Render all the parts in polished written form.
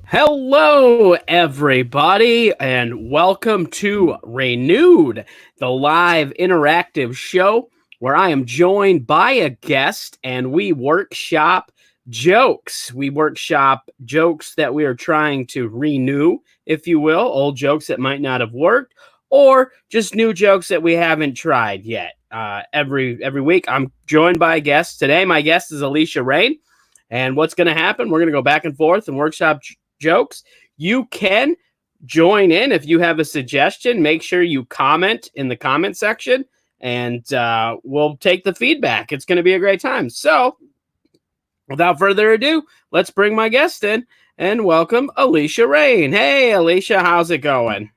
Hello, everybody, and welcome to Renewed, the live interactive show where I am joined by a guest and we workshop jokes. We workshop jokes that we are trying to renew, if you will, old jokes that might not have worked, or just new jokes that we haven't tried yet. Every week, I'm joined by a guest. Today, my guest is Alisha Rayne. And what's going to happen? We're going to go back and forth and workshop jokes. You can join in if you have a suggestion. Make sure you comment in the comment section, and we'll take the feedback. It's going to be a great time. So, without further ado, let's bring my guest in and welcome Alisha Rayne. Hey, Alisha, how's it going?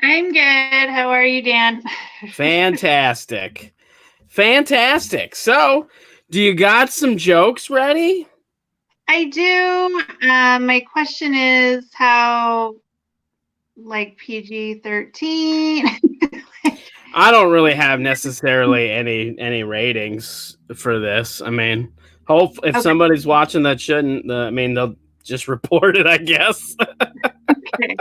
I'm good. How are you, Dan? Fantastic. Fantastic. So, do you got some jokes ready? I do. My question is how, like PG-13? I don't really have necessarily any ratings for this. I mean, hope if somebody's watching that shouldn't, they'll just report it, I guess. Okay.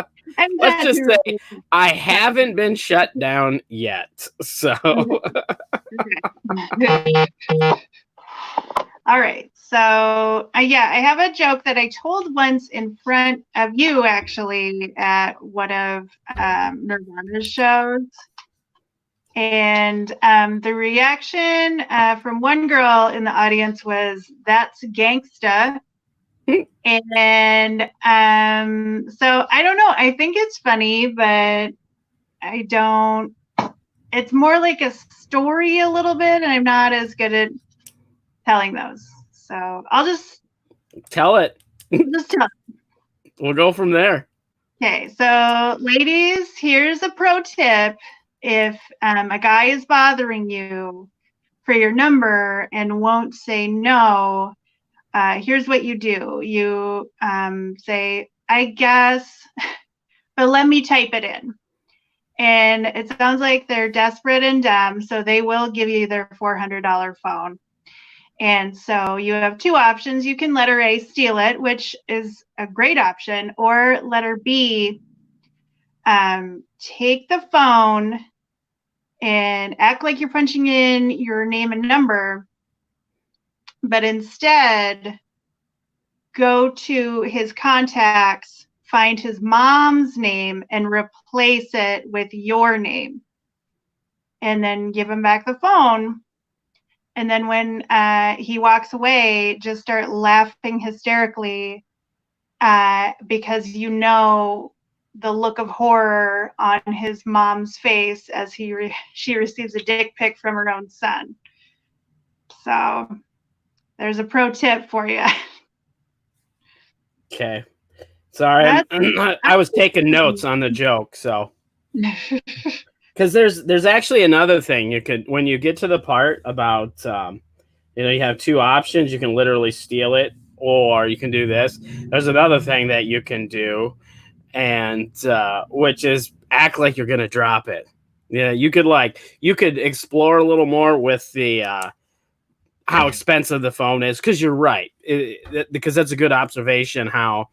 Let's just say I haven't been shut down yet. So, all right. So, I have a joke that I told once in front of you, actually, at one of Nirvana's shows. And the reaction from one girl in the audience was, "That's gangsta." And so I don't know. I think it's funny, but I don't. It's more like a story a little bit, and I'm not as good at telling those. So I'll just tell it. Just tell it. We'll go from there. Okay, so ladies, here's a pro tip. If a guy is bothering you for your number and won't say no, here's what you do. You say, "I guess, but let me type it in." And it sounds like they're desperate and dumb, so they will give you their $400 phone. And so you have two options. You can letter A, steal it, which is a great option, or letter B, take the phone and act like you're punching in your name and number, but instead go to his contacts, find his mom's name, and replace it with your name. And then give him back the phone. And then when he walks away, just start laughing hysterically because you know the look of horror on his mom's face as she receives a dick pic from her own son. So there's a pro tip for you. Okay. Sorry, I was taking notes on the joke, so. Because there's actually another thing you could, when you get to the part about, you have two options. You can literally steal it, or you can do this. There's another thing that you can do, and which is act like you're gonna drop it. Yeah, you could explore a little more with the how expensive the phone is, because you're right. Because that's a good observation how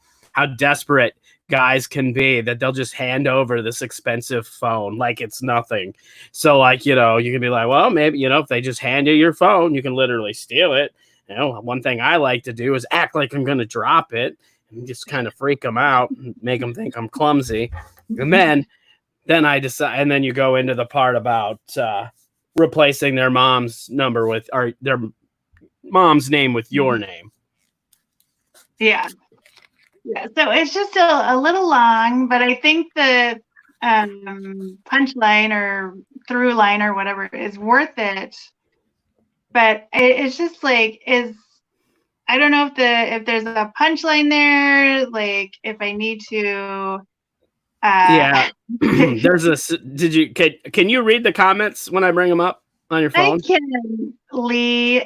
desperate guys can be, that they'll just hand over this expensive phone like it's nothing. So you can be like, well, maybe, if they just hand you your phone, you can literally steal it. One thing I like to do is act like I'm going to drop it and just kind of freak them out, make them think I'm clumsy. And then I decide, and then you go into the part about replacing their mom's number with, or their mom's name with your name. Yeah. Yeah, so it's just a little long, but I think the punchline or through line or whatever is worth it. But it's just like, I don't know if there's a punchline there, like if I need to. Yeah, there's a. Can you read the comments when I bring them up on your phone? I can, Lee.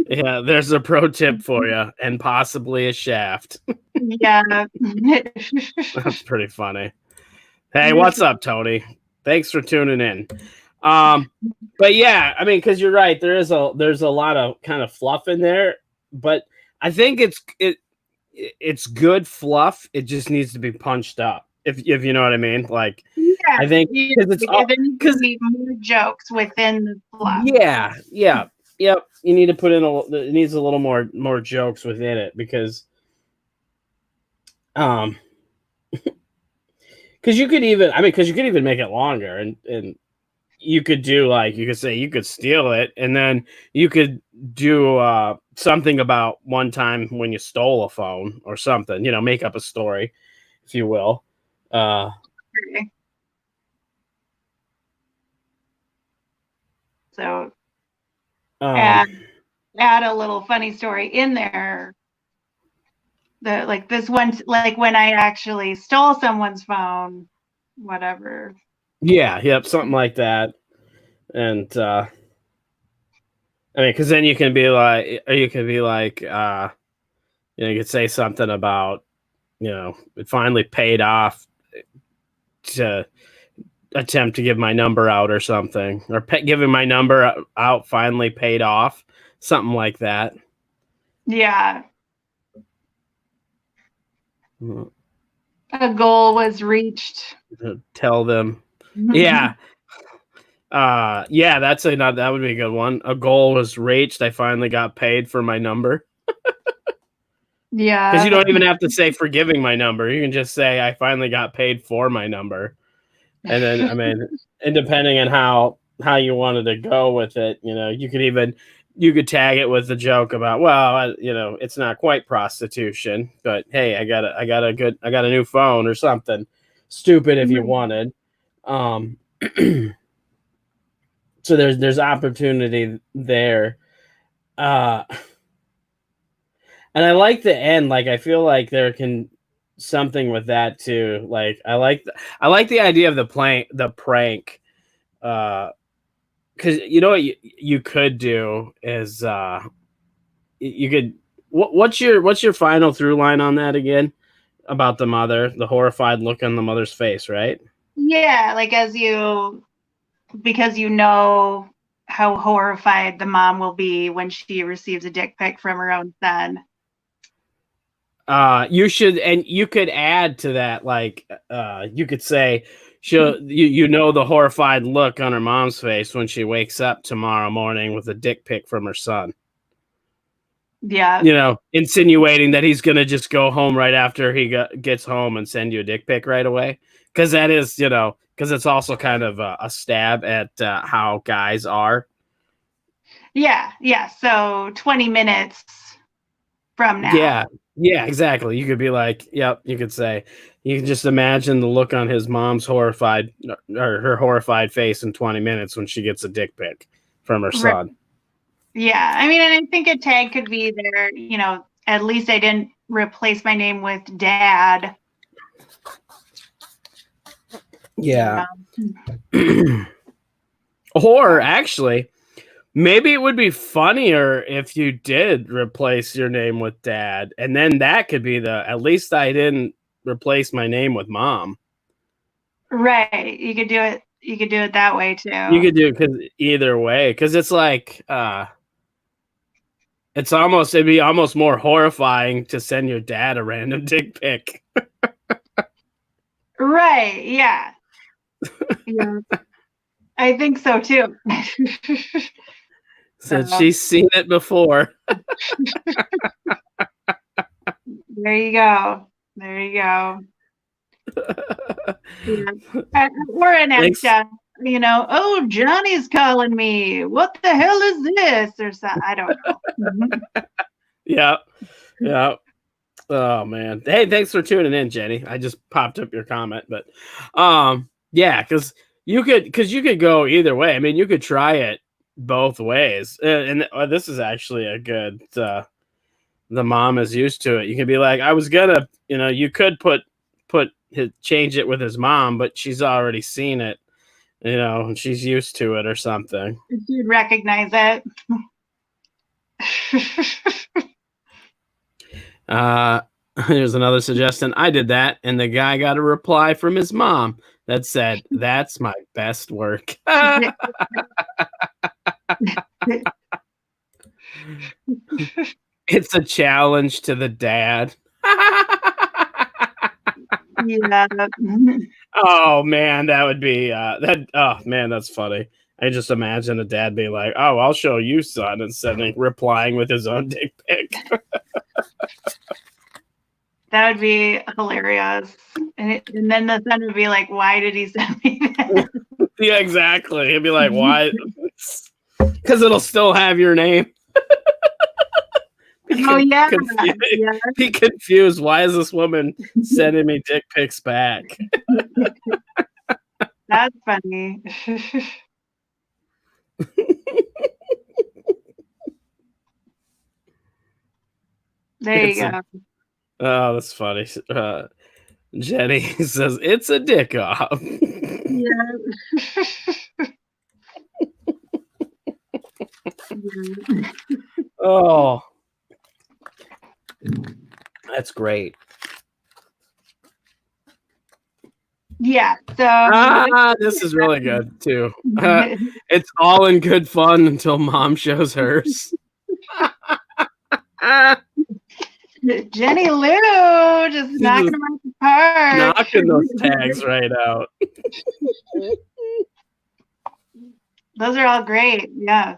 Yeah, there's a pro tip for you, and possibly a shaft. Yeah. That's pretty funny. Hey, what's up, Tony? Thanks for tuning in. But yeah, I mean, because you're right, there's a lot of kind of fluff in there, but I think it's good fluff. It just needs to be punched up. If you know what I mean. Like, Yeah, I think because it's all there needs to be more jokes within the fluff. Yeah, yep. You need to put in it needs a little more jokes within it because because you could even make it longer and you could do like you could say you could steal it and then you could do something about one time when you stole a phone or something, make up a story, if you will. Okay. So add a little funny story in there. Like this one, like when I actually stole someone's phone, whatever. Yeah, yep, something like that. And I mean, because then you can be like, you could say something about, it finally paid off to attempt to give my number out or something, or giving my number out finally paid off, something like that. Yeah. A goal was reached. Tell them. Yeah. Yeah, that would be a good one. A goal was reached. I finally got paid for my number. Yeah. Because you don't even have to say for giving my number. You can just say I finally got paid for my number. And then, I mean, and depending on how you wanted to go with it, you could tag it with a joke about, well, it's not quite prostitution, but hey, I got a new phone or something stupid if you wanted. So there's opportunity there. And I like the end. Like, I feel like there can something with that too. Like, I like the idea of the prank. Because what you could do is you could what's your final through line on that again about the mother, the horrified look on the mother's face, right? Yeah, like because you know how horrified the mom will be when she receives a dick pic from her own son. You could add to that, like, you could say the horrified look on her mom's face when she wakes up tomorrow morning with a dick pic from her son. Yeah. Insinuating that he's gonna just go home right after he gets home and send you a dick pic right away. Because that is, because it's also kind of a stab at how guys are. Yeah. So 20 minutes from now. Yeah, exactly. You could be like, yep, you could say, you can just imagine the look on his mom's horrified or her horrified face in 20 minutes when she gets a dick pic from her son. Yeah. I mean, and I think a tag could be there, at least I didn't replace my name with Dad. Yeah. Or actually, maybe it would be funnier if you did replace your name with Dad, and then that could be at least I didn't replace my name with Mom. Right. You could do it. You could do it that way too. You could do it either way, because it's like it'd be almost more horrifying to send your dad a random dick pic. Right. Yeah. Yeah. I think so too. So she's seen it before. There you go. Yeah. Or an extra, oh, Johnny's calling me. What the hell is this? Or something. I don't know. Yeah. Oh man. Hey, thanks for tuning in, Jenny. I just popped up your comment, but yeah, because you could go either way. I mean, you could try it both ways, and this is actually a good. The mom is used to it. You can be like, I was gonna, you could change it with his mom, but she's already seen it, and she's used to it or something. You'd recognize it. Here's another suggestion. I did that, and the guy got a reply from his mom that said, "That's my best work." It's a challenge to the dad. Yeah. Oh man, that would be that. Oh man, that's funny. I just imagine a dad being like, "Oh, I'll show you, son," and replying with his own dick pic. That would be hilarious. And then the son would be like, "Why did he send me that?" Yeah, exactly. He'd be like, "Why?" Because it'll still have your name. Yeah. Be confused. Why is this woman sending me dick pics back? That's funny. There you go. Oh, that's funny. Jenny says it's a dick off. Yeah. Oh, that's great. Yeah. So this is really good too. It's all in good fun until mom shows hers. Jenny Lou just knocking them out the park. Knocking those tags right out. Those are all great. Yeah.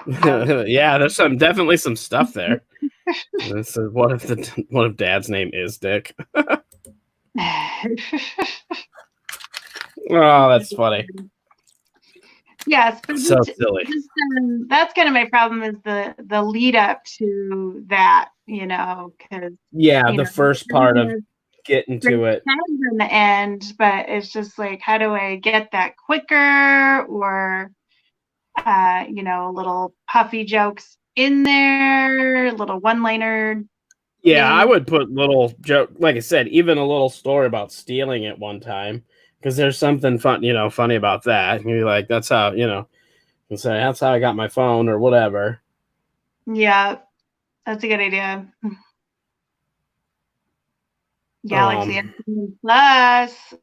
Yeah, there's definitely some stuff there. This is, what if dad's name is Dick? Oh, that's funny. Yes, so silly. That's kind of my problem is the lead up to that, because the first part of getting to it in the end, but it's just like, how do I get that quicker, or little puffy jokes in there, little one-liner. Yeah, I would put little joke, like I said, even a little story about stealing it one time, because there's something funny about that. And you're like, that's how, you say that's how I got my phone or whatever. Yeah, that's a good idea. Galaxy Plus.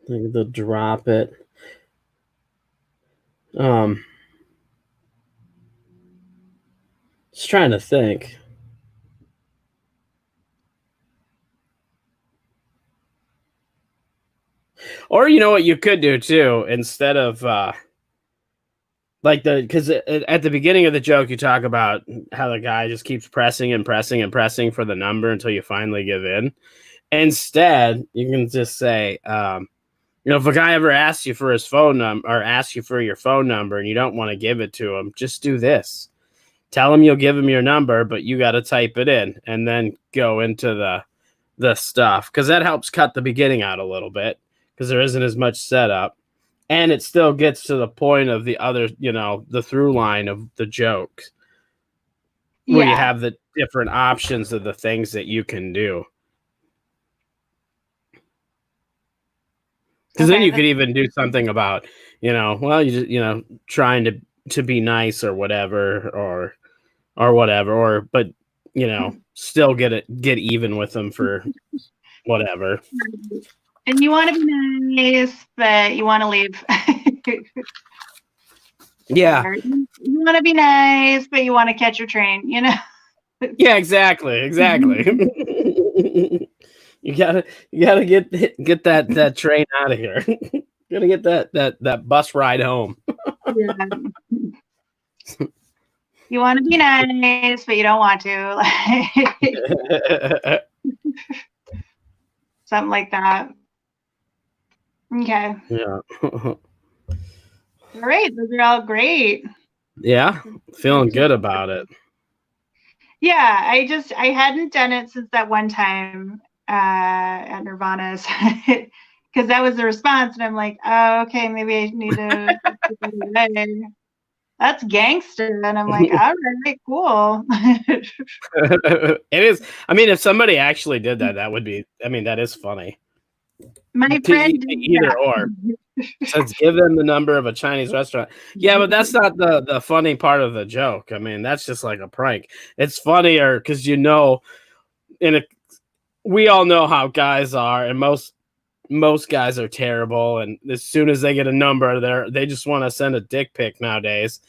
The drop it. Just trying to think. Or you know what you could do too, instead of because at the beginning of the joke you talk about how the guy just keeps pressing and pressing and pressing for the number until you finally give in. Instead, you can just say, if a guy ever asks you for his phone number or asks you for your phone number and you don't want to give it to him, just do this. Tell him you'll give him your number, but you got to type it in and then go into the stuff, because that helps cut the beginning out a little bit, because there isn't as much setup, and it still gets to the point of the other, the through line of the joke, where you have the different options of the things that you can do. Because then you could even do something about, you just, trying to be nice or whatever, or whatever, but still get even with them for whatever. And you want to be nice, but you want to leave. Yeah. You want to be nice, but you want to catch your train, Yeah, exactly. You gotta get that train out of here. Gotta get that bus ride home. Yeah. You want to be nice, but you don't want to. Something like that. Okay. Yeah. All right. Those are all great. Yeah. Feeling good about it. Yeah. I hadn't done it since that one time at Nirvana's, because that was the response. And I'm like, oh, okay, maybe I need to. That's gangster. And I'm like, all right, cool. It is. I mean, if somebody actually did that, that is funny. My friend either or says give them the number of a Chinese restaurant. Yeah, but that's not the funny part of the joke. I mean, that's just like a prank. It's funnier because we all know how guys are, and most guys are terrible, and as soon as they get a number, they just want to send a dick pic nowadays.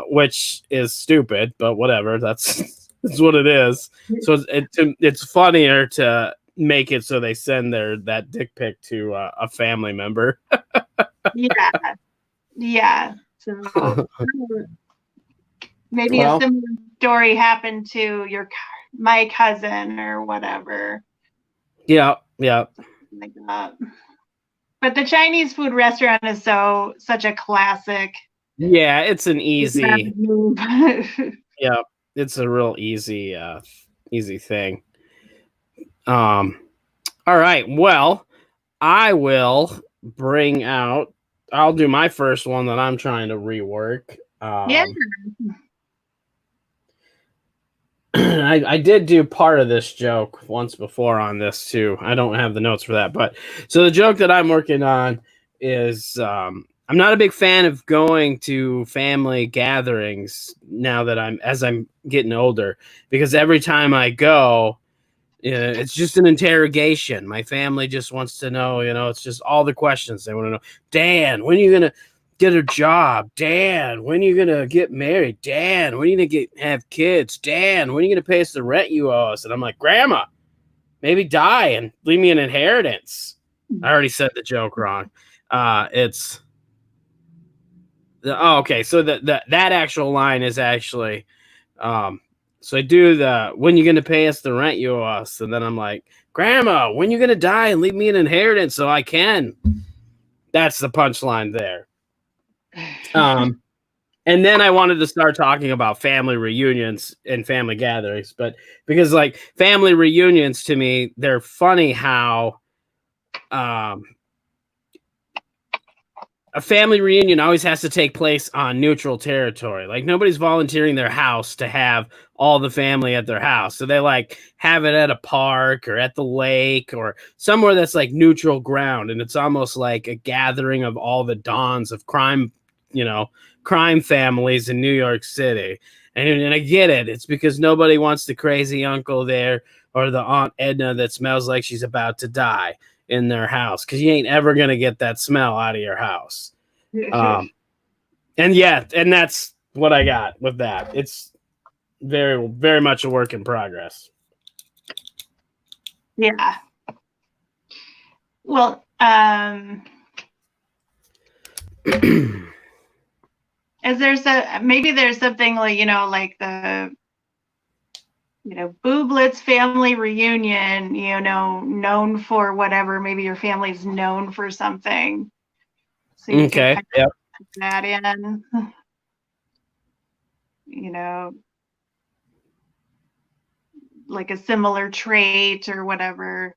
which is stupid, but whatever. That's what it is. So it's funnier to make it so they send that dick pic to a family member. Yeah. So maybe a similar story happened to my cousin or whatever. Yeah. Like that. But the Chinese food restaurant is such a classic. Yeah, it's an easy. Yeah, it's a real easy thing. All right. Well, I will bring out. I'll do my first one that I'm trying to rework. Yeah. I did do part of this joke once before on this too. I don't have the notes for that, but so the joke that I'm working on is I'm not a big fan of going to family gatherings now that I'm getting older, because every time I go, it's just an interrogation. My family just wants to know, it's just all the questions they want to know. Dan, when are you going to get a job? Dan, when are you going to get married? Dan, when are you going to have kids? Dan, when are you going to pay us the rent you owe us? And I'm like, Grandma, maybe die and leave me an inheritance. I already said the joke wrong. Okay. So that actual line is actually, so I do when you going to pay us the rent you owe us? And then I'm like, Grandma, when you going to die and leave me an inheritance so I can? That's the punchline there. And then I wanted to start talking about family reunions and family gatherings, but because like family reunions to me, they're funny how a family reunion always has to take place on neutral territory. Like nobody's volunteering their house to have all the family at their house. So they like have it at a park or at the lake or somewhere that's like neutral ground. And it's almost like a gathering of all the dons of crime, crime families in New York City. And I get it. It's because nobody wants the crazy uncle there or the Aunt Edna that smells like she's about to die in their house, because you ain't ever going to get that smell out of your house. And that's what I got with that. It's very, very much a work in progress. Yeah. Well, maybe there's something like, like the Bublitz family reunion, known for whatever. Maybe your family's known for something. So you can kind of put that in, like a similar trait or whatever.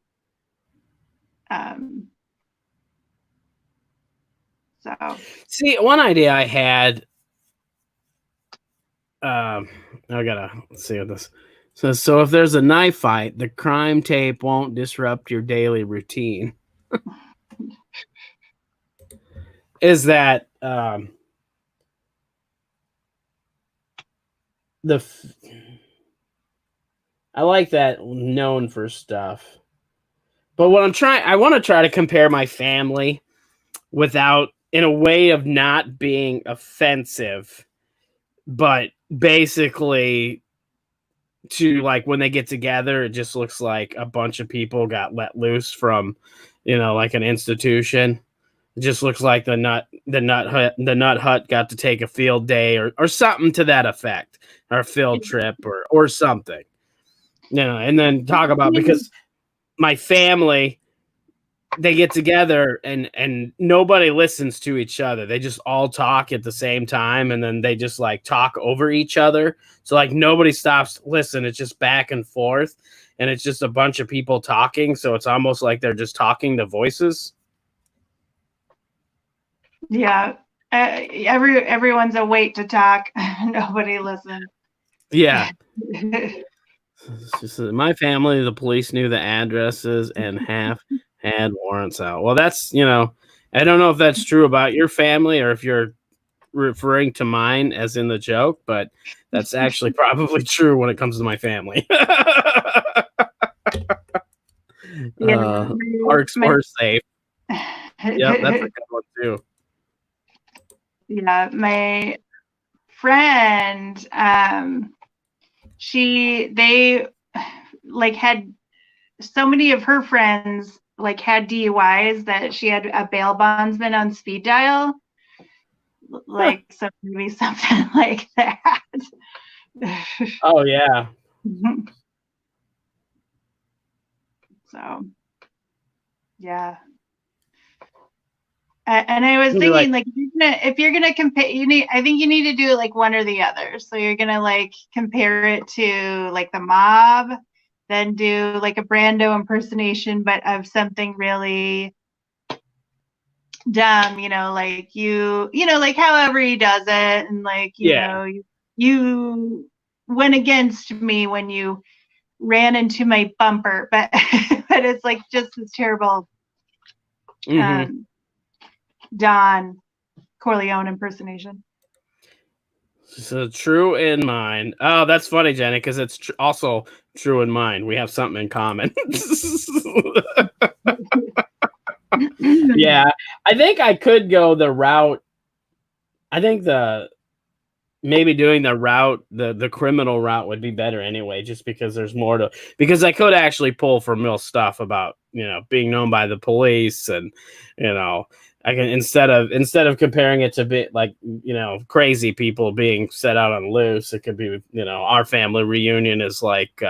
So see, one idea I had, I gotta see what this says. So if there's a knife fight, the crime tape won't disrupt your daily routine. Is that I like that, known for stuff. But what I want to try to compare my family without, in a way of not being offensive, but basically to like when they get together, it just looks like a bunch of people got let loose from, like an institution. It just looks like the nut hut got to take a field day or something to that effect, or a field trip or something, and then talk about, because my family, they get together and nobody listens to each other. They just all talk at the same time, and then they just like talk over each other. So like nobody stops to listen. It's just back and forth, and it's just a bunch of people talking. So it's almost like they're just talking to voices. Yeah. Everyone's a wait to talk. Nobody listens. Yeah. It's just my family, the police knew the addresses and half had warrants out. Well, that's, I don't know if that's true about your family or if you're referring to mine as in the joke, but that's actually probably true when it comes to my family. Parks were safe. Yep, that's a good one too. Yeah, my friend, they like had so many of her friends like had DUIs that she had a bail bondsman on speed dial. Like, so maybe something like that. Oh yeah. So, yeah. And I was thinking, like, if you're gonna compare, I think you need to do it like one or the other. So you're gonna like compare it to like the mob, then do like a Brando impersonation, but of something really dumb, like like however he does it, and like you went against me when you ran into my bumper, but but it's like just this terrible Don Corleone impersonation. So true in mine. Oh, that's funny, Jenny, because it's also true in mine. We have something in common. Yeah, I think I could go the route. I think maybe doing the criminal route would be better anyway, just because there's more to. Because I could actually pull from real stuff about being known by the police, and I can instead of comparing it to be like crazy people being set out on loose, it could be our family reunion is like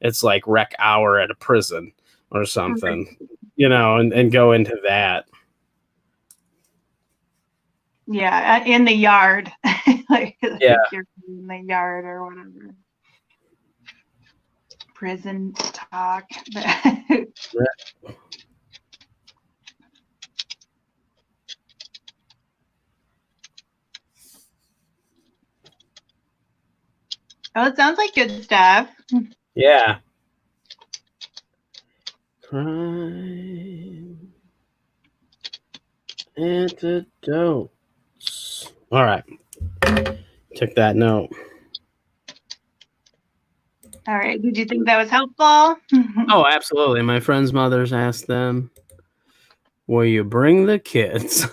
it's like rec hour at a prison or something, and go into that. Yeah, in the yard, like yeah, you're in the yard or whatever. Prison talk. Oh, it sounds like good stuff. Yeah. Crime antidotes. All right. Took that note. All right. Did you think that was helpful? Oh, absolutely. My friends' mothers asked them, will you bring the kids?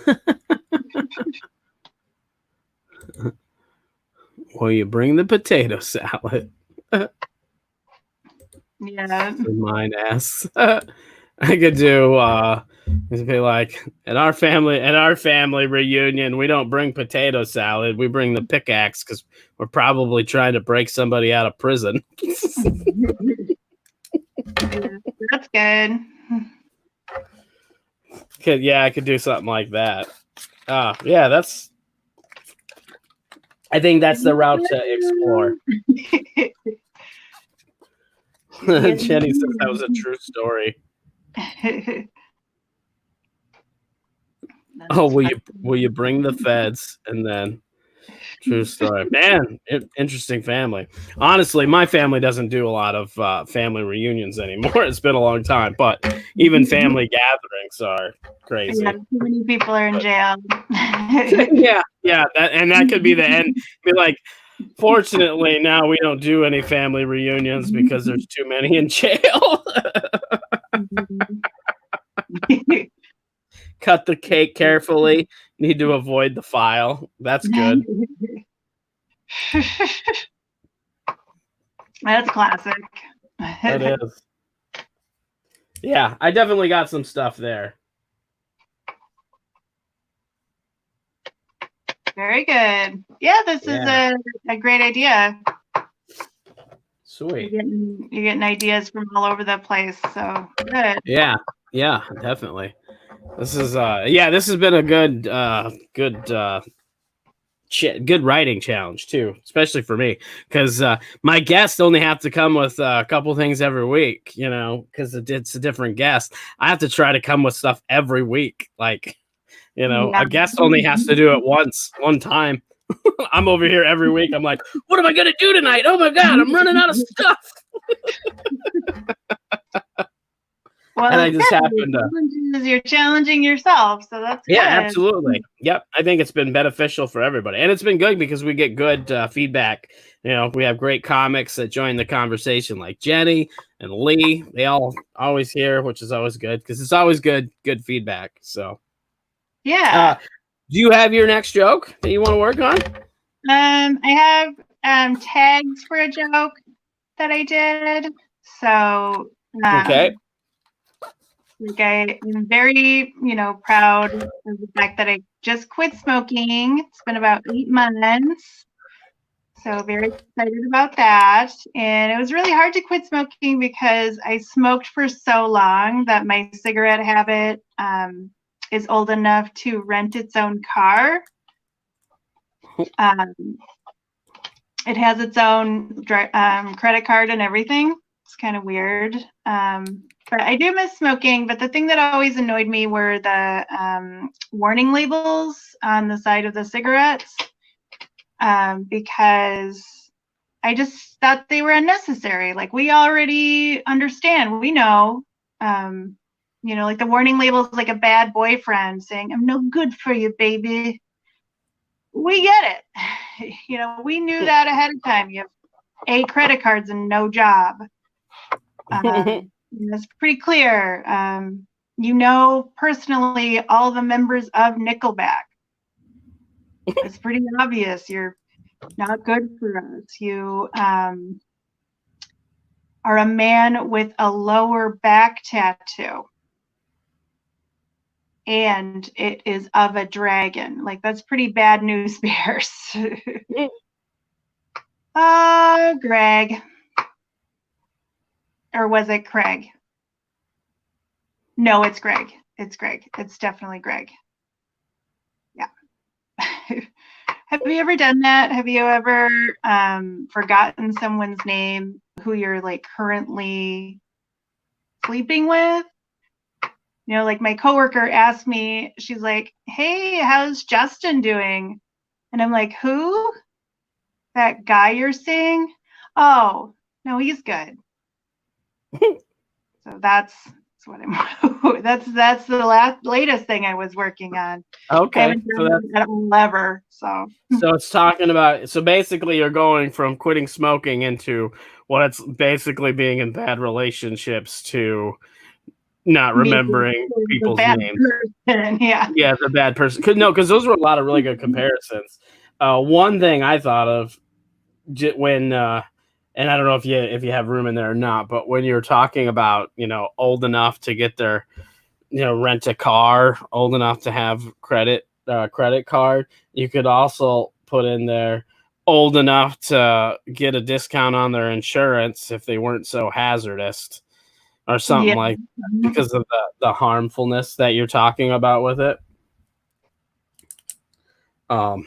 Will you bring the potato salad? Yeah. Mine asks. I could do it'd be like at our family reunion, we don't bring potato salad, we bring the pickaxe because we're probably trying to break somebody out of prison. That's good. I could do something like that. Yeah, I think that's the route to explore. Jenny says that was a true story. Oh, will you bring the feds? And then true story. Man, interesting family. Honestly, my family doesn't do a lot of family reunions anymore. It's been a long time, but even family gatherings are crazy. Yeah, too many people are in jail. yeah, that could be the end. Be like, fortunately, now we don't do any family reunions because there's too many in jail. Cut the cake carefully. Need to avoid the file. That's good. That's classic. That is. Yeah, I definitely got some stuff there. Very good. Yeah, this is a great idea. Sweet. You're getting ideas from all over the place. So good. Yeah, definitely. This is this has been a good writing challenge too, especially for me, because my guests only have to come with a couple things every week, because it's a different guest. I have to try to come with stuff every week, like a guest only has to do it one time. I'm over here every week. I'm like, what am I gonna do tonight? Oh my god, I'm running out of stuff. Well, and I just happened to. You're challenging yourself, so that's good. Yeah, absolutely. Yep, I think it's been beneficial for everybody, and it's been good because we get good feedback. We have great comics that join the conversation, like Jenny and Lee. They all always hear, which is always good because it's always good feedback. So, yeah. Do you have your next joke that you want to work on? I have tags for a joke that I did. So Okay. like I'm very, proud of the fact that I just quit smoking. It's been about 8 months. So very excited about that. And it was really hard to quit smoking because I smoked for so long that my cigarette habit is old enough to rent its own car. It has its own credit card and everything. It's kind of weird. But I do miss smoking. But the thing that always annoyed me were the warning labels on the side of the cigarettes, because I just thought they were unnecessary. Like, we already understand. We know. Like the warning labels, like a bad boyfriend saying, "I'm no good for you, baby." We get it. We knew that ahead of time. You have 8 credit cards and no job. It's pretty clear. Personally all the members of Nickelback. It's pretty obvious you're not good for us. You are a man with a lower back tattoo. And it is of a dragon. Like, that's pretty bad news bears. Greg. Or was it Craig? No, it's Greg. It's Greg. It's definitely Greg. Yeah. Have you ever done that? Have you ever forgotten someone's name who you're like currently sleeping with? Like my coworker asked me, she's like, "Hey, how's Justin doing?" And I'm like, "Who? That guy you're seeing?" "Oh, no, he's good." So that's what I'm. that's the latest thing I was working on. Okay. I haven't done that ever. So it's talking about. So basically, you're going from quitting smoking into what's basically being in bad relationships to not remembering people's names. Yeah, the bad person. Because those were a lot of really good comparisons. One thing I thought of when, and I don't know if you have room in there or not, but when you're talking about old enough to get their rent a car, old enough to have credit card, you could also put in there old enough to get a discount on their insurance if they weren't so hazardous. Or something like that, because of the harmfulness that you're talking about with it. No,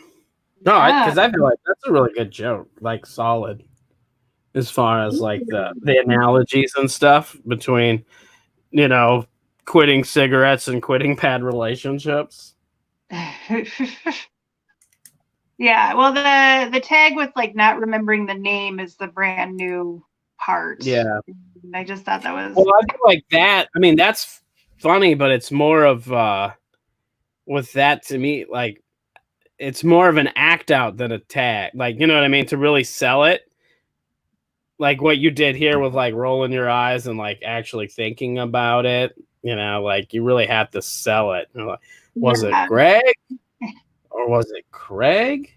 because I feel like that's a really good joke, like solid, as far as like the analogies and stuff between, quitting cigarettes and quitting bad relationships. Yeah, well, the tag with like not remembering the name is the brand new part. Yeah. I just thought that was. Well, I feel like that. I mean, that's funny, but it's more of with that to me, like it's more of an act out than a tag. Like, you know what I mean? To really sell it, like what you did here with like rolling your eyes and like actually thinking about it. Like you really have to sell it. Like, was it Greg or was it Craig?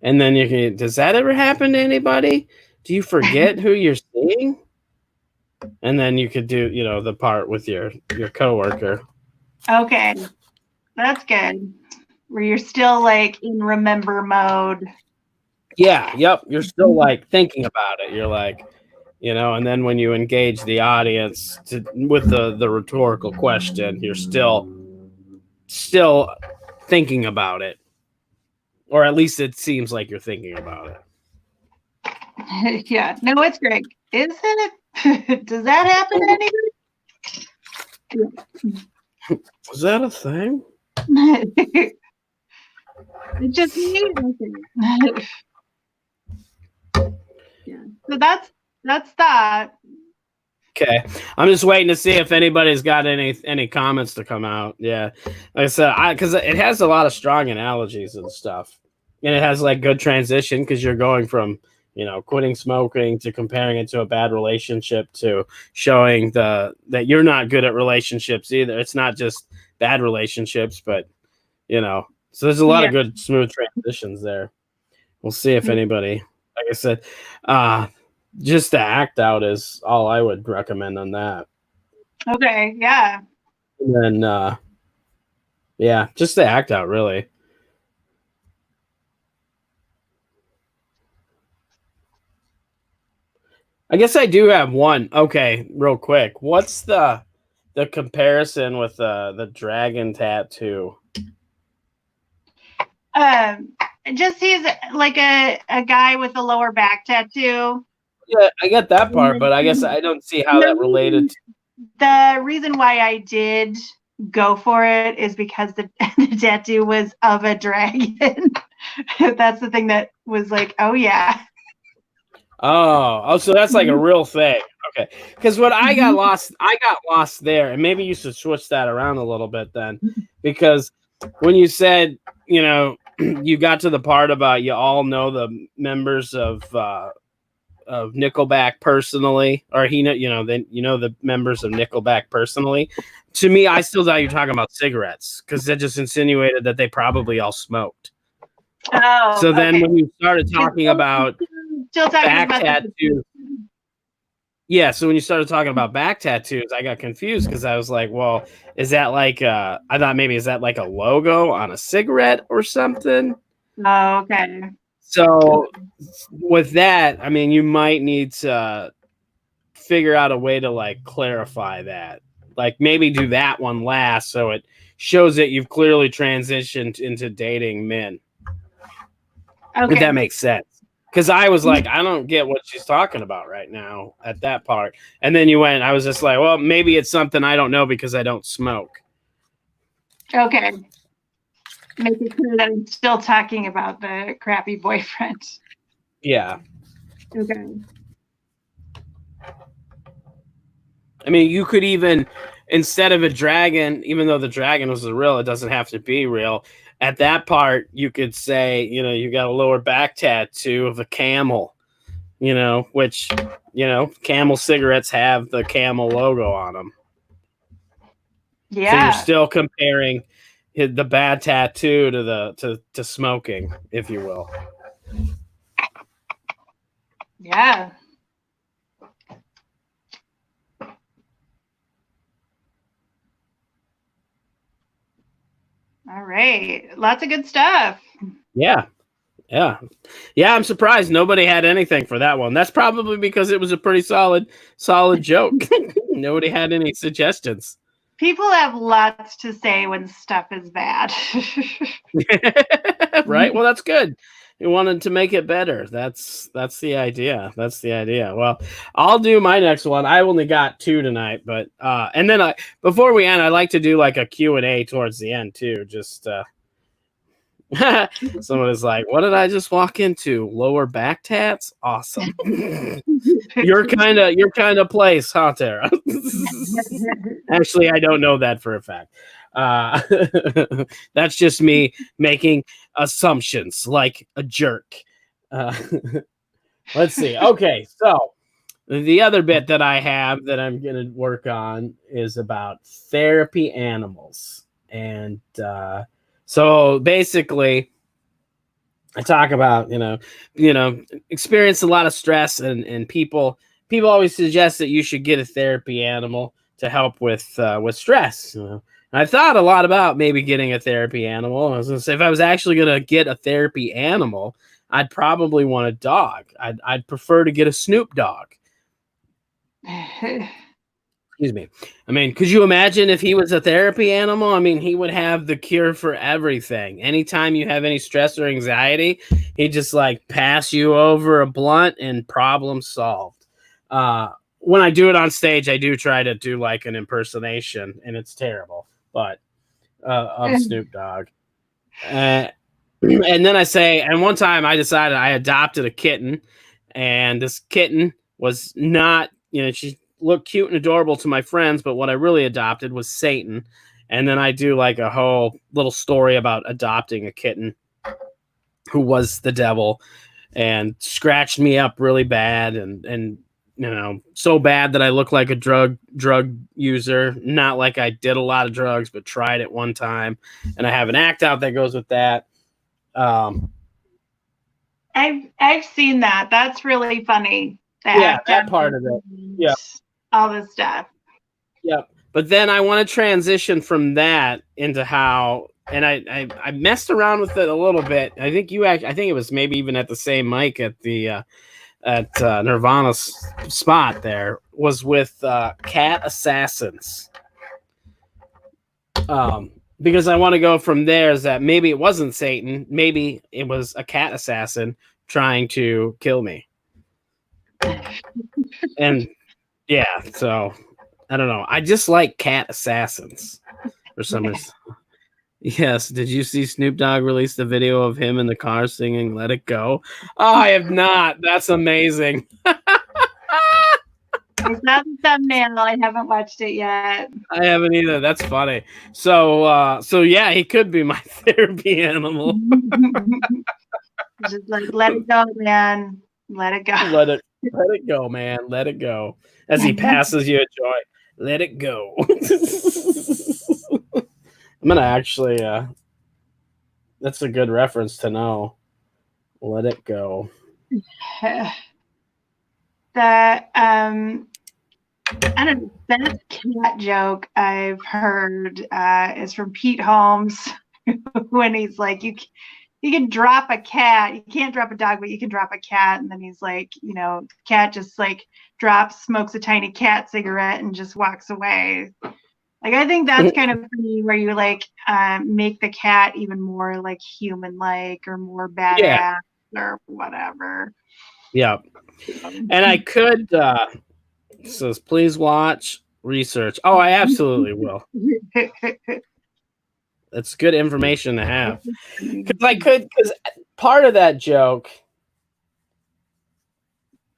And then you can. Does that ever happen to anybody? Do you forget who you're seeing? And then you could do, the part with your coworker. Okay, that's good. Where you're still like in remember mode. Yeah. Yep. You're still like thinking about it. You're like, and then when you engage the audience with the rhetorical question, you're still thinking about it, or at least it seems like you're thinking about it. Yeah. No, it's Greg. Is it? Does that happen to anybody? Was that a thing? It's just me. Yeah. So that's that. Okay, I'm just waiting to see if anybody's got any comments to come out. Yeah, like I said, because it has a lot of strong analogies and stuff, and it has like good transition because you're going from quitting smoking to comparing it to a bad relationship to showing that you're not good at relationships either. It's not just bad relationships, but So there's a lot of good smooth transitions there. We'll see if anybody, like I said, just the act out is all I would recommend on that. Okay, yeah. And then, yeah, just the act out, really. I guess I do have one. Okay, real quick. What's the comparison with the dragon tattoo? Just he's like a guy with a lower back tattoo. Yeah, I get that part, but I guess I don't see how that related. The reason why I did go for it is because the tattoo was of a dragon. That's the thing that was like, oh yeah. Oh, so that's like a real thing. Okay, because what I got lost there, and maybe you should switch that around a little bit then, because when you said, you got to the part about you all know the members of Nickelback personally, or the members of Nickelback personally. To me, I still thought you were talking about cigarettes because that just insinuated that they probably all smoked. Oh, so then when you started talking about back tattoos, yeah. So when you started talking about back tattoos, I got confused because I was like, well, is that like I thought maybe is that like a logo on a cigarette or something? Oh, okay. So with that, I mean, you might need to figure out a way to like clarify that. Like maybe do that one last so it shows that you've clearly transitioned into dating men. Okay. If that makes sense. Because I was like, I don't get what she's talking about right now at that part. And then I was just like, well, maybe it's something I don't know because I don't smoke. Okay. Make it clear that I'm still talking about the crappy boyfriend. Yeah. Okay. I mean, you could even, instead of a dragon, even though the dragon was real, it doesn't have to be real. At that part, you could say, you got a lower back tattoo of a camel, which, Camel cigarettes have the camel logo on them. Yeah. So you're still comparing the bad tattoo to smoking, if you will. Yeah. All right. Lots of good stuff. Yeah. Yeah. Yeah, I'm surprised nobody had anything for that one. That's probably because it was a pretty solid joke. Nobody had any suggestions. People have lots to say when stuff is bad. Right? Well, that's good. You wanted to make it better. That's the idea. That's the idea. Well, I'll do my next one. I only got 2 tonight, but and then before we end, I like to do like a Q&A towards the end too. Just someone is like, what did I just walk into? Lower back tats? Awesome. Your kind of place, huh, Tara? Actually, I don't know that for a fact. That's just me making assumptions like a jerk. Let's see. Okay, so the other bit that I have that I'm going to work on is about therapy animals. And so basically, I talk about, experience a lot of stress and people always suggest that you should get a therapy animal to help with stress. I thought a lot about maybe getting a therapy animal. I was going to say, if I was actually going to get a therapy animal, I'd probably want a dog. I'd prefer to get a Snoop dog. Excuse me. I mean, could you imagine if he was a therapy animal? I mean, he would have the cure for everything. Anytime you have any stress or anxiety, he'd just like pass you over a blunt and problem solved. When I do it on stage, I do try to do like an impersonation, and it's terrible, but of Snoop Dogg. And then I say, and one time I decided I adopted a kitten, and this kitten was not, she looked cute and adorable to my friends, but what I really adopted was Satan. And then I do like a whole little story about adopting a kitten who was the devil and scratched me up really bad and so bad that I look like a drug user. Not like I did a lot of drugs, but tried it one time, and I have an act out that goes with that. I've seen that. That's really funny. That part of it. Yeah, all this stuff. Yep. But then I want to transition from that into how, and I messed around with it a little bit. I think it was maybe even at the same mic at the Nirvana's spot there, was with cat assassins. Because I want to go from there is that maybe it wasn't Satan, maybe it was a cat assassin trying to kill me. And yeah, so I don't know. I just like cat assassins for some reason. Yes. Did you see Snoop Dogg release the video of him in the car singing "Let It Go"? Oh, I have not. That's amazing. I saw the thumbnail. I haven't watched it yet. I haven't either. That's funny. So yeah, he could be my therapy animal. Just like, let it go, man. Let it go. Let it go, man. Let it go. As he passes you a joint, let it go. I'm gonna actually. That's a good reference to know. Let it go. I don't know. Best cat joke I've heard is from Pete Holmes when he's like, you can drop a cat. You can't drop a dog, but you can drop a cat. And then he's like, the cat just like drops, smokes a tiny cat cigarette, and just walks away. Like, I think that's kind of funny, where you like make the cat even more like human-like or more badass or whatever. Yeah. And I could says, please watch research. Oh, I absolutely will. That's good information to have. Because part of that joke,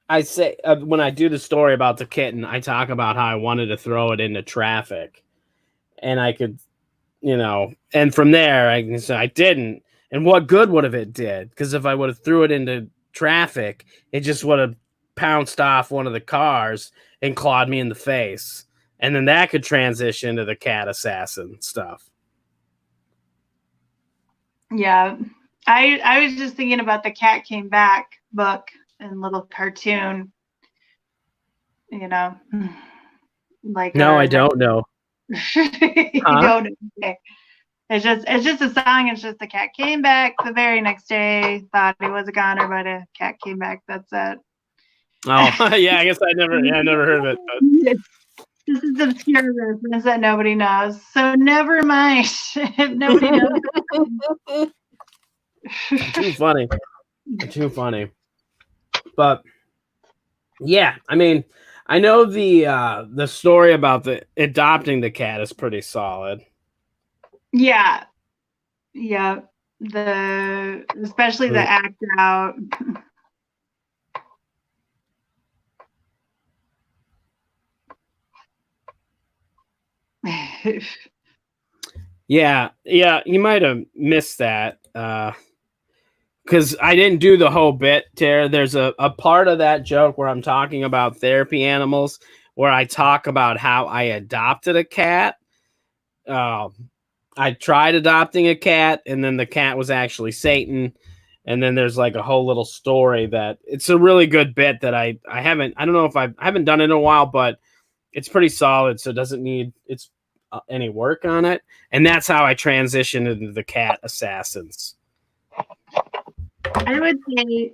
I say when I do the story about the kitten, I talk about how I wanted to throw it into traffic. And I could, and from there, I didn't. And what good would have it did? Because if I would have threw it into traffic, it just would have pounced off one of the cars and clawed me in the face. And then that could transition to the cat assassin stuff. Yeah. I was just thinking about the Cat Came Back book and little cartoon, like. No, I don't know. You don't know. Okay. It's just a song. It's just the cat came back the very next day, thought he was a goner, but a cat came back. That's it. Oh, yeah, I guess I never heard of it. But. This is obscure reference that nobody knows, so never mind. Nobody knows. Too funny. But yeah, I mean, I know the story about the adopting the cat is pretty solid. Yeah. Especially the act out. Yeah, you might have missed that because I didn't do the whole bit, Tara. There's a part of that joke where I'm talking about therapy animals, where I talk about how I adopted a cat. I tried adopting a cat, and then the cat was actually Satan. And then there's like a whole little story that it's a really good bit that I haven't done it in a while, but it's pretty solid. So it doesn't need any work on it. And that's how I transitioned into the cat assassins. I would say,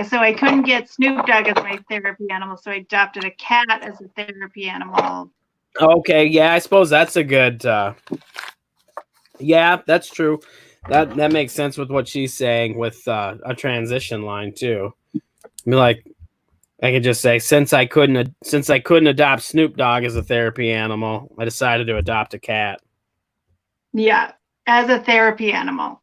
so I couldn't get Snoop Dogg as my therapy animal, so I adopted a cat as a therapy animal. Okay, yeah, I suppose that's a good. Yeah, that's true. That makes sense with what she's saying with a transition line too. I mean, like, I could just say since I couldn't adopt Snoop Dogg as a therapy animal, I decided to adopt a cat. Yeah, as a therapy animal.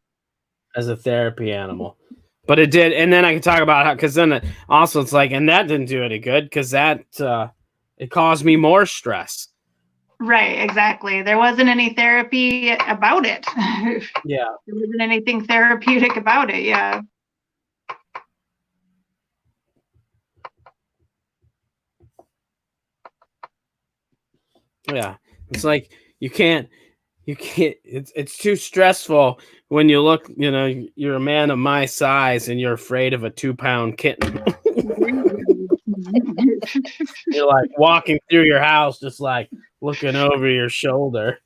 But it did, and then I can talk about how, because then also it's like, and that didn't do any good because that it caused me more stress. Right, exactly. There wasn't any therapy about it. Yeah. There wasn't anything therapeutic about it, yeah. Yeah, it's like you can't. It's too stressful when you look. You're a man of my size and you're afraid of a 2-pound kitten. You're like walking through your house, just like looking over your shoulder.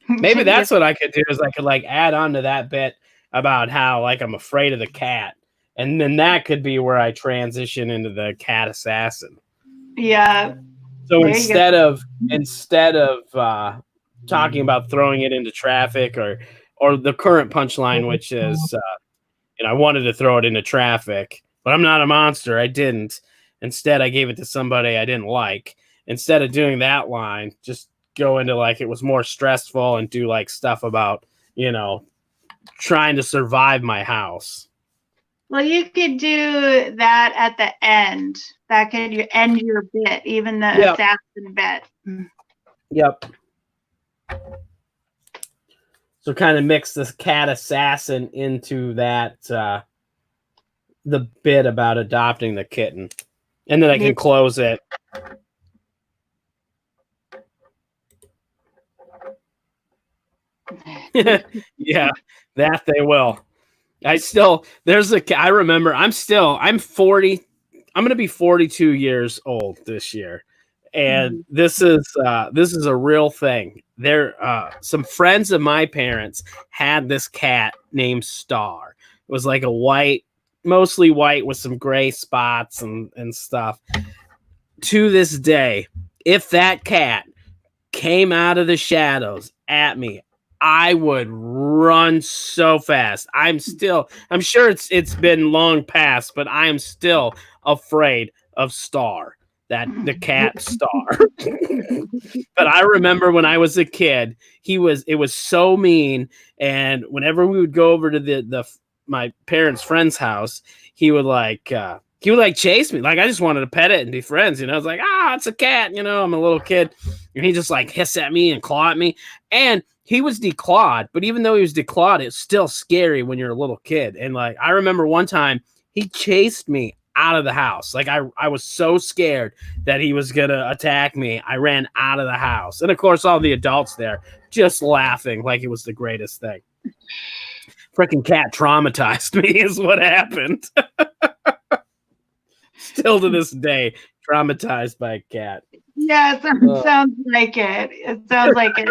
Maybe that's what I could do, is I could like add on to that bit about how like I'm afraid of the cat, and then that could be where I transition into the cat assassin. Yeah. So instead of talking about throwing it into traffic, or the current punchline, which is I wanted to throw it into traffic, but I'm not a monster. I didn't. Instead, I gave it to somebody I didn't like. Instead of doing that line, just go into like it was more stressful and do like stuff about, trying to survive my house. Well, you could do that at the end. That could end your bit, even the assassin bit. Yep. So kind of mix this cat assassin into that the bit about adopting the kitten, and then I can close it. Yeah, that they will. I remember I'm 40. I'm going to be 42 years old this year. And this is a real thing. Some friends of my parents had this cat named Star. It was like mostly white with some gray spots and stuff. To this day, if that cat came out of the shadows at me, I would run so fast. I'm sure it's been long past, but I am still afraid of Star, the cat Star. But I remember when I was a kid, it was so mean, and whenever we would go over to my parents' friend's house, he would chase me. Like I just wanted to pet it and be friends, I was like, it's a cat, I'm a little kid. And he just like hiss at me and claw at me. And he was declawed, but even though he was declawed, it's still scary when you're a little kid. And like I remember one time he chased me out of the house. Like I was so scared that he was gonna attack me. I ran out of the house. And of course all the adults there just laughing like it was the greatest thing. Freaking cat traumatized me is what happened. Still to this day, traumatized by a cat. Yeah, sounds like it. It sounds like it.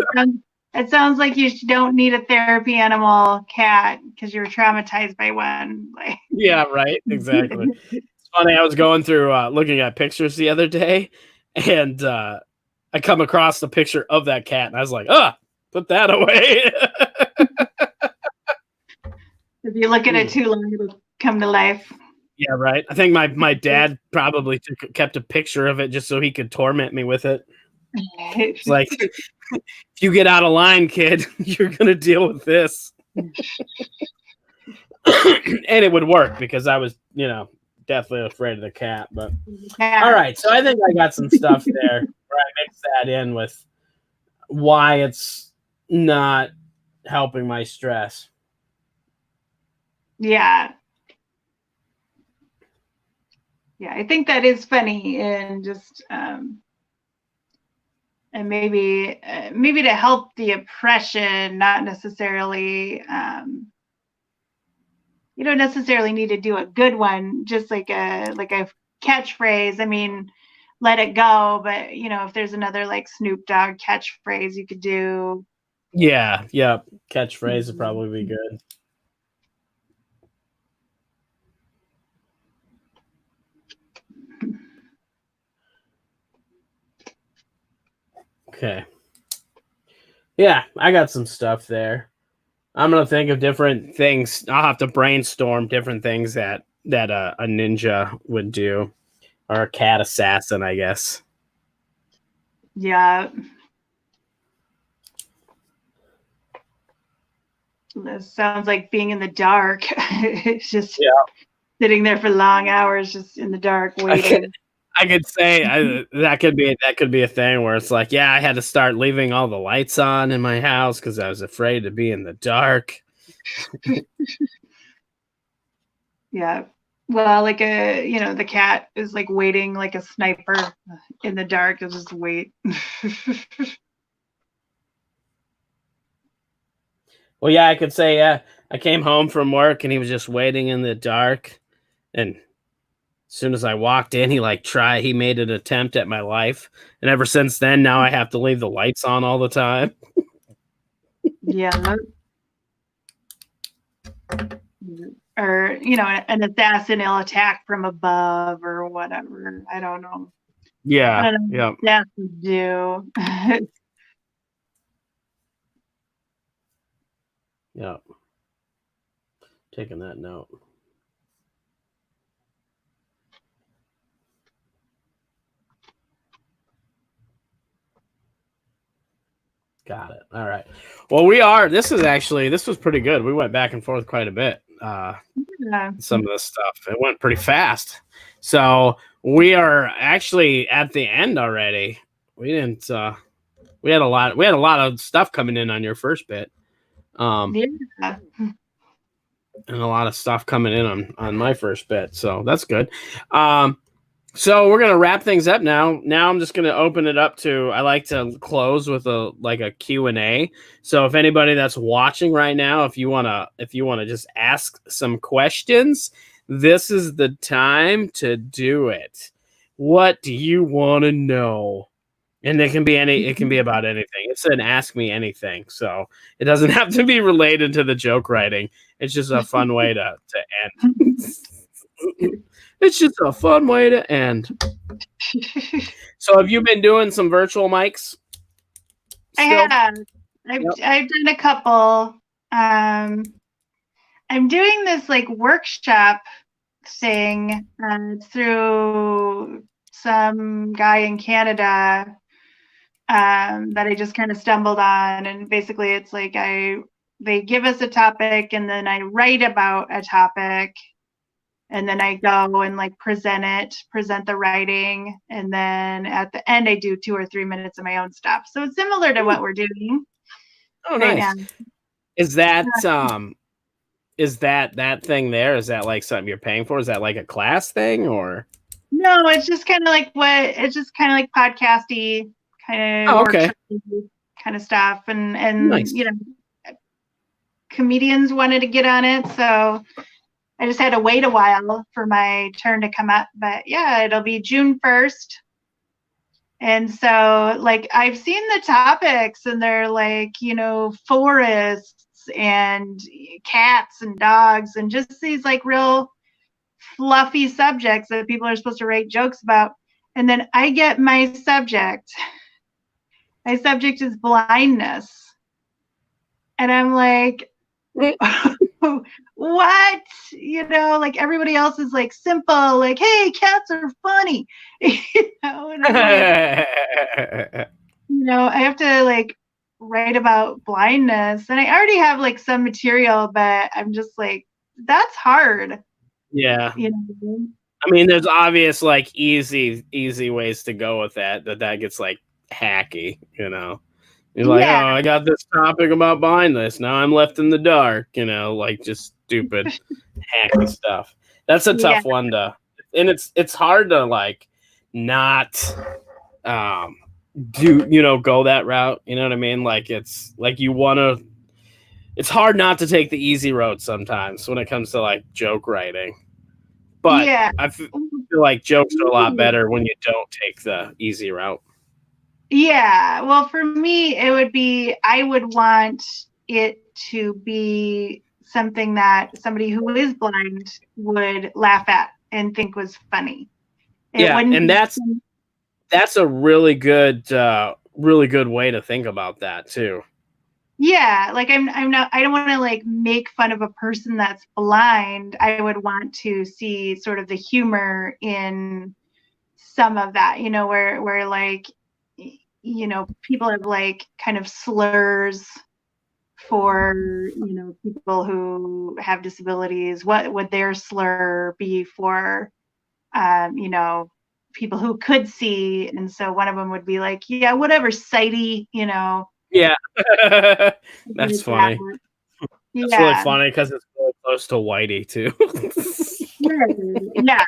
It sounds like you don't need a therapy animal cat because you're traumatized by one. Yeah, right. Exactly. It's funny. I was going through looking at pictures the other day, and I come across the picture of that cat, and I was like, put that away. If you look at it too long, it'll come to life. Yeah, right. I think my dad probably kept a picture of it just so he could torment me with it. It's like, if you get out of line, kid, you're going to deal with this. And it would work because I was, definitely afraid of the cat. But all right. So I think I got some stuff there where I mix that in with why it's not helping my stress. Yeah. Yeah, I think that is funny, and just and maybe to help the oppression, not necessarily. You don't necessarily need to do a good one, just like a catchphrase. I mean, let it go. But if there's another like Snoop Dogg catchphrase, you could do. Yeah. Catchphrase would probably be good. Okay. Yeah, I got some stuff there. I'm gonna think of different things. I'll have to brainstorm different things that a ninja would do, or a cat assassin, I guess. Yeah. This sounds like being in the dark. It's just sitting there for long hours, just in the dark, waiting. I could say that could be a thing where it's like, yeah, I had to start leaving all the lights on in my house because I was afraid to be in the dark. Yeah. Well, like the cat is like waiting like a sniper in the dark. It'll just wait. Well, yeah, I could say, yeah. I came home from work and he was just waiting in the dark. And as soon as I walked in, he made an attempt at my life. And ever since then, now I have to leave the lights on all the time. Yeah. Or, an assassin will attack from above or whatever. I don't know. Yeah. I don't know Yeah. what assassins do. Yeah. Taking that note. Got it. All right. Well, this was pretty good. We went back and forth quite a bit. Yeah. Some of this stuff. It went pretty fast. So we are actually at the end already. We didn't we had a lot of stuff coming in on your first bit. Yeah. And a lot of stuff coming in on my first bit. So that's good. So we're gonna wrap things up now. Now I'm just gonna open it up to. I like to close with a Q&A. So if anybody that's watching right now, if you wanna just ask some questions, this is the time to do it. What do you want to know? And it can be about anything. It's an ask me anything, so it doesn't have to be related to the joke writing. It's just a fun way to end. It's just a fun way to end. So have you been doing some virtual mics? I have. I've done a couple. I'm doing this like workshop thing through some guy in Canada that I just kind of stumbled on, and basically it's like they give us a topic and then I write about a topic. And then I go and like present the writing. And then at the end, I do 2 or 3 minutes of my own stuff. So it's similar to what we're doing. Oh, nice. Right now. Is that thing there? Is that like something you're paying for? Is that like a class thing or? No, it's just kind of like podcasty kind of kind of stuff. And nice. Comedians wanted to get on it. So I just had to wait a while for my turn to come up, but yeah, it'll be June 1st. And so like I've seen the topics and they're like, forests and cats and dogs and just these like real fluffy subjects that people are supposed to write jokes about. And then I get my subject. My subject is blindness. And I'm like, what? Like everybody else is like simple, like, hey, cats are funny. And I have to like write about blindness. And I already have like some material, but I'm just like, that's hard. Yeah. I mean, there's obvious like easy ways to go with that gets like hacky, You're like, oh, I got this topic about blindness. Now I'm left in the dark, like just stupid hacky stuff. That's a tough one to, and it's hard to like not go that route. You know what I mean? Like it's like it's hard not to take the easy road sometimes when it comes to like joke writing. But I feel like jokes are a lot better when you don't take the easy route. Yeah, well, for me, I would want it to be something that somebody who is blind would laugh at and think was funny. And that's a really good way to think about that too. Yeah, like I don't want to like make fun of a person that's blind. I would want to see sort of the humor in some of that, where like, people have like kind of slurs for, people who have disabilities. What would their slur be for, people who could see? And so one of them would be like, yeah, whatever, sighty, Yeah. That's funny. That's really funny because it's really close to Whitey too. Yeah.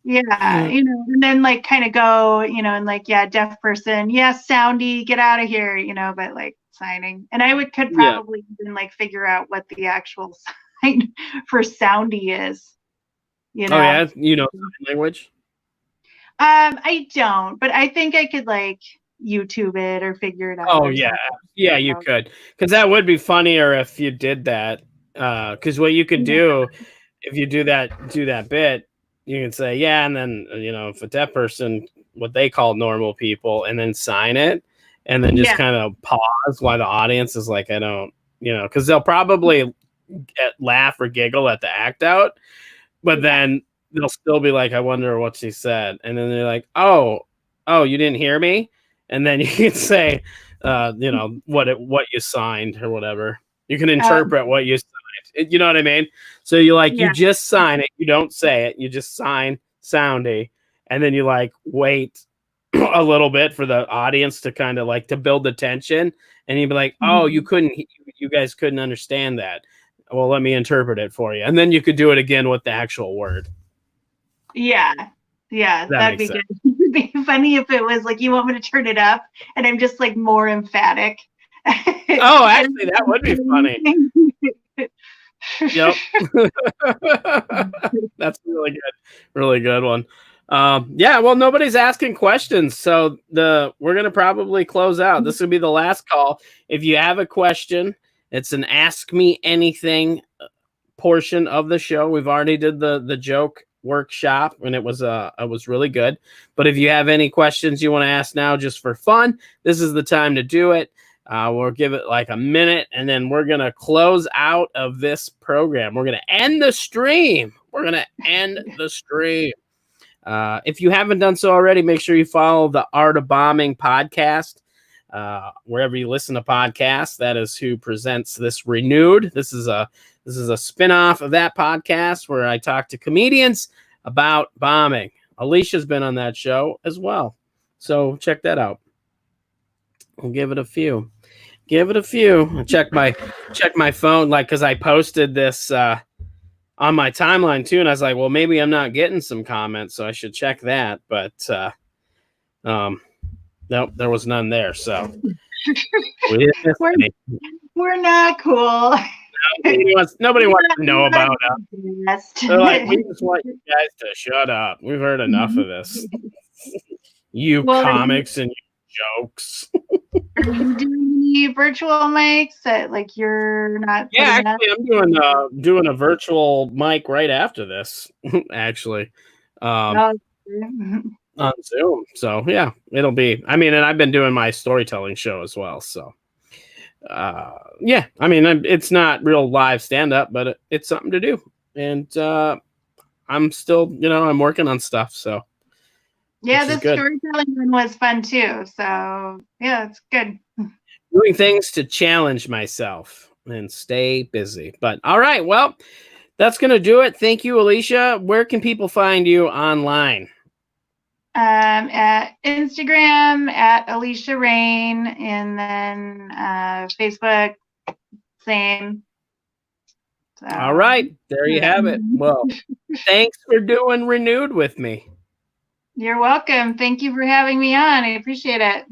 Yeah, and then like kind of go, and like, yeah, deaf person, yes, soundy, get out of here, but like signing. And I could probably even like figure out what the actual sign for soundy is. Oh yeah, sign language? I don't, but I think I could like YouTube it or figure it out. Oh yeah. Yeah, you could. Because that would be funnier if you did that. Because what you could do if you do that bit, you can say, yeah, and then if a deaf person, what they call normal people, and then sign it, and then just kind of pause while the audience is like, I don't, because they'll probably laugh or giggle at the act out, but then they'll still be like, I wonder what she said, and then they're like, oh, you didn't hear me, and then you can say, what you signed or whatever. You can interpret what you signed. You know what I mean? So you just sign it. You don't say it. You just sign soundy, and then you like wait a little bit for the audience to kind of like to build the tension, and you'd be like, oh, you guys couldn't understand that. Well, let me interpret it for you, and then you could do it again with the actual word. Yeah, that'd be good. It'd be funny if it was like, you want me to turn it up, and I'm just like more emphatic. Oh, actually, that would be funny. Yep. That's really good one. Yeah, well, nobody's asking questions, so we're gonna probably close out. This will be the last call. If you have a question, it's an Ask Me Anything portion of the show. We've already did the joke workshop, and it was really good. But if you have any questions you want to ask now just for fun, this is the time to do it. We'll give it like a minute, and then we're going to close out of this program. We're going to end the stream. If you haven't done so already, make sure you follow the Art of Bombing podcast. Wherever you listen to podcasts, that is who presents this Renewed. This is a spinoff of that podcast where I talk to comedians about bombing. Alicia's been on that show as well, so check that out. We'll give it a few. Check my phone, like, because I posted this on my timeline too, and I was like, well, maybe I'm not getting some comments, so I should check that. But nope, there was none there. So we're not cool. Nobody wants to know about us. They're like, we just want you guys to shut up. We've heard enough of this. Comics and jokes. Are you doing any virtual mics that like you're not? Yeah, actually, I'm doing a virtual mic right after this. Actually, on Zoom. So yeah, it'll be. I mean, and I've been doing my storytelling show as well. So yeah, I mean, it's not real live stand up, but it's something to do, and I'm still, I'm working on stuff. So. Yeah, the storytelling one was fun too. So yeah, it's good. Doing things to challenge myself and stay busy. But all right, well, that's gonna do it. Thank you, Alisha. Where can people find you online? At Instagram at Alisha Rayne, and then Facebook, same. So, all right, there you have it. Well, thanks for doing Renewed with me. You're welcome. Thank you for having me on. I appreciate it.